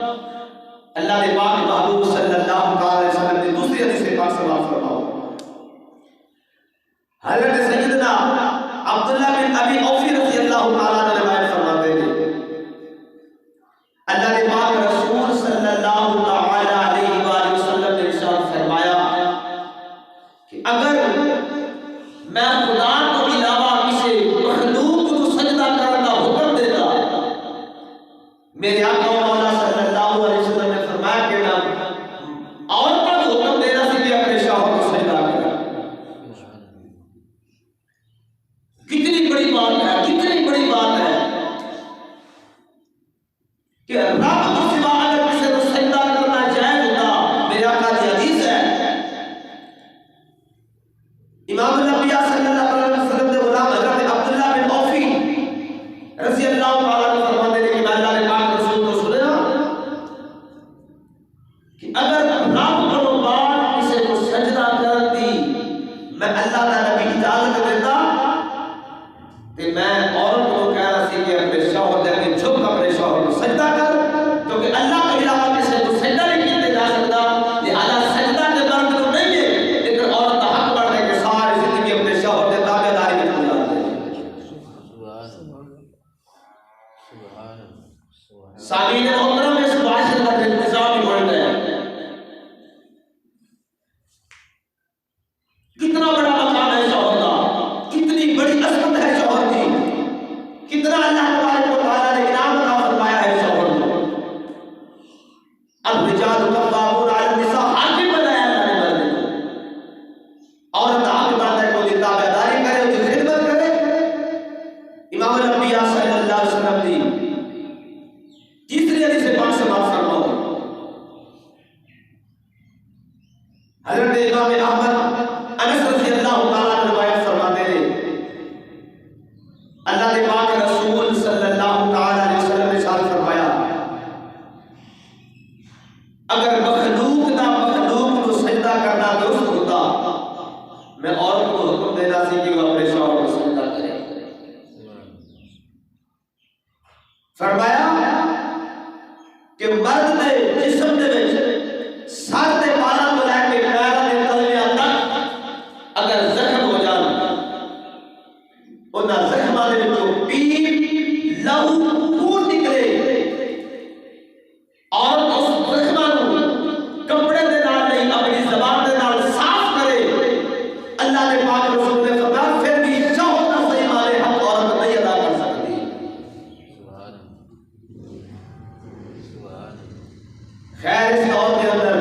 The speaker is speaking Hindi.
अल्लाह के पाक महबूब सल्लल्लाहु अलैहि वसल्लम ने दूसरी हदीस पाक से बात फरमाओ, हज़रत सैयदना अब्दुल्लाह बिन अबी औफी रज़ियल्लाहु ताला अन्हु रिवायत फरमाते हैं, अल्लाह के पाक रसूल सल्लल्लाहु ताला अलैहि वसल्लम ने इरशाद फरमाया कि अगर मैं खुदा के अलावा किसी मखलूक को सजदा करने का हुक्म देता, मेरे आका मौला सल्लल्लाहु अलैहि वसल्लम ने फरमाया कि मैं औरतों को हुक्म देना से भी अपने शौहर को सजदा करें। कितनी बड़ी बात है, कितनी बड़ी बात है कि रब के सिवा अगर किसी को सजदा करना जायज होता, मेरे आका की हदीस है, इमाम नबिया सल्लल्लाहु अलैहि वसल्लम ने गुलाम हज़रत अब्दुल्लाह बिन औफी रज़ियल्लाहु ताला अन्हु फरमाते हैं कि मैं अल्लाह के पाक रसूल को सुना कि अगर रब को बाद किसी को सजदा करती मैं अल्लाह ताला की इजाजत देता कि मैं औरत को कहना सी कि अपने शौहर दे के झुक अपने शौहर को सजदा कर, क्योंकि अल्लाह के अलावा किसी को सजदा नहीं किया जा सकता। लिहाजा सजदा के मर्द को नहीं है, लेकिन औरत का हक बनता है कि सारी जिंदगी अपने शौहर के ताबेदारी में गुजार दे। सामीन मोहतरम में इस बात का इंतजाम ही बढ़ गया। कितना बड़ा मकाम है शौहर का, कितनी बड़ी अजमत है शौहर की, कितना अल्लाह तबारक व तआला ने इनाम अता फरमाया है शौहर को। अब रिजाल कव्वामून अला निसा हाकिम बनाया अल्लाह ने मर्द को, औरत हक बनता है कोई ताबेदारी करे, उसकी खिदमत करे। इमाम नबिया सल्लल्लाहु अलैहि वसल्लम ने तीसरी हदीस पाक से बात फरमाओ, हज़रत इमाम अहमद अनस रज़ियल्लाहु ताला अन्हु रिवायत फरमाते हैं, अल्लाह के पाक रसूल सल्लल्लाहु ताला अलैहि वसल्लम ने इरशाद फरमाया, अगर मखलूक को सजदा करना दुरुस्त होता, मैं औरत को हुक्म देना सी कि वो अपने शौहर को सजदा करे। फरमाया कि मर्द दे जिस्म दे विच सर ते बालां तो लैके पैरां दे तलवियां तक अगर जख्म हो जान, उन्हां जख्मां दे विचों पीप लहू खून निकले, और उस जख्मां नूं कपड़े दे नाल नहीं अपनी ज़बान दे नाल साफ करे, अल्लाह के पाक रसूल ने फरमाया फिर भी शौहर का सही माने हक औरत नहीं अदा कर सकती। खैर इस दौर के अंदर